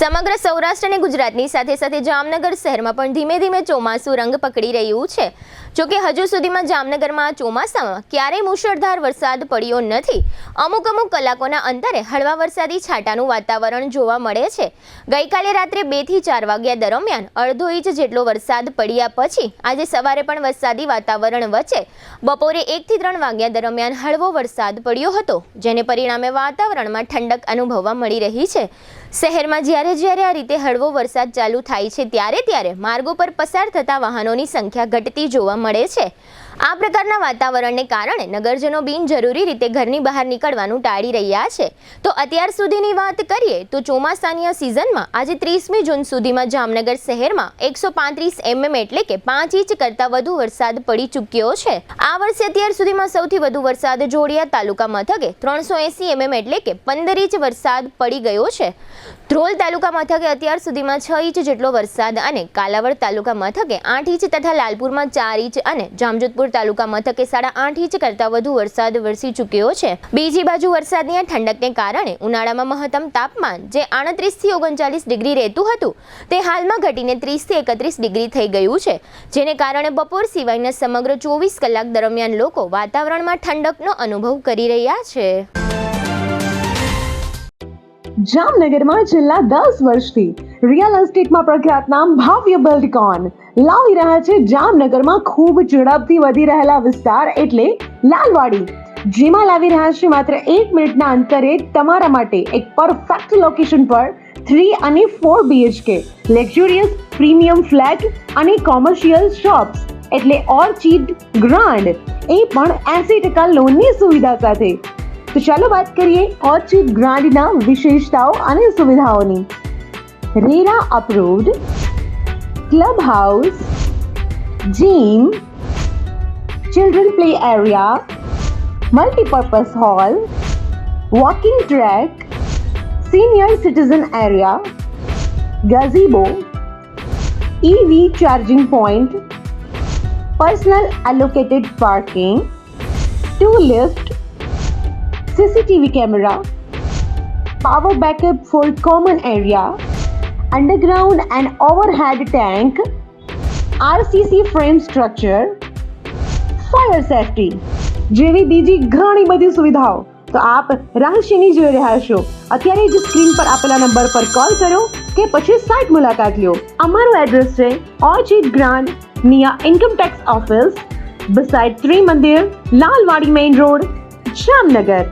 સમગ્ર સૌરાષ્ટ્ર અને ગુજરાતની સાથે સાથે જામનગર શહેરમાં પણ ધીમે ધીમે ચોમાસું રંગ પકડી રહ્યું છે। જોકે હજુ સુધીમાં જામનગરમાં ચોમાસામાં ક્યારેય મુશળધાર વરસાદ પડ્યો નથી। અમુક કલાકોના અંતરે હળવા વરસાદી છાંટાનું વાતાવરણ જોવા મળે છે। ગઈકાલે રાત્રે 2 થી 4 વાગ્યા દરમિયાન અડધો ઇંચ જેટલો વરસાદ પડ્યા પછી આજે સવારે પણ વરસાદી વાતાવરણ વચ્ચે બપોરે 1 થી 3 વાગ્યા દરમિયાન હળવો વરસાદ પડ્યો હતો, જેને પરિણામે વાતાવરણમાં ઠંડક અનુભવવા મળી રહી છે। શહેરમાં જ્યારે આ રીતે હળવો વરસાદ ચાલુ થાય છે ત્યારે માર્ગો પર પસાર થતા વાહનોની સંખ્યા ઘટતી જોવા મળે છે। આ પ્રકારના વાતાવરણને કારણે નગરજનો બિનજરૂરી રીતે ઘરની બહાર નીકળવાનું ટાળી રહ્યા છે। તો અત્યાર સુધીની વાત કરીએ તો ચોમાસાની આ સિઝનમાં આજે 30મી જૂન સુધીમાં જામનગર શહેરમાં 135 mm એટલે કે 5 ઇંચ કરતાં વધુ વરસાદ પડી ચૂક્યો છે। આ વર્ષે અત્યાર સુધીમાં સૌથી વધુ વરસાદ જોડિયા તાલુકા મથકે 380 mm એટલે કે 15 ઇંચ વરસાદ પડી ગયો છે। ધ્રોલ તાલુકા મથકે અત્યાર સુધીમાં 6 ઇંચ જેટલો વરસાદ અને કાલાવડ તાલુકા મથકે 8 ઇંચ તથા લાલપુરમાં 4 ઇંચ અને જામજોધપુર તાલુકા મથકે 8.5 ઇંચ કરતાં વધુ વરસાદ વરસી ચૂક્યો છે। બીજી બાજુ વરસાદની આ ઠંડકને કારણે ઉનાળામાં મહત્તમ તાપમાન જે 38 થી 39 ડિગ્રી રહેતું હતું તે હાલમાં ઘટીને 30 થી 31 ડિગ્રી થઈ ગયું છે, જેને કારણે બપોર સિવાયના સમગ્ર 24 કલાક દરમિયાન લોકો વાતાવરણમાં ઠંડકનો અનુભવ કરી રહ્યા છે। જામનગરમાં છેલ્લા 10 વર્ષથી રિયલ એસ્ટેટમાં પ્રખ્યાત નામ ભવ્ય બિલ્ડકોન લાવી રહ્યા છે જામનગરમાં ખૂબ ઝડપથી વધી રહેલા વિસ્તાર એટલે લાલવાડી, જેમાં લાવી રહ્યા છે માત્ર 1 મિનિટના અંતરે તમારા માટે એક પરફેક્ટ લોકેશન પર 3 અને 4 BHK લક્ઝુરિયસ પ્રીમિયમ ફ્લેટ અને કોમર્શિયલ શોપ્સ એટલે ઓર્ચિડ ગ્રાન્ડ, એ પણ 80% લોનની સુવિધા સાથે। તો ચાલો વાત કરીએ ઓર્ચિડ ગ્રાન્ડના વિશેષતાઓ અને સુવિધાઓની। RERA approved, club house, gym, children play area, multipurpose hall, walking track, senior citizen area, gazebo, EV charging point, personal allocated parking, 2 lift, CCTV camera, power backup for common area, underground and overhead tank, RCC frame structure, fire safety જેવી બીજી ઘણી બધી સુવિધાઓ તો આપ રાશિની જોઈ રહ્યા છો। અત્યારે જ સ્ક્રીન પર આપેલા નંબર પર કોલ કરો કે પછી સાઇટ મુલાકાત લો। અમારું એડ્રેસ છે Orchid Grand near income tax office, beside Trimandir, Lalwadi main road, Jamnagar.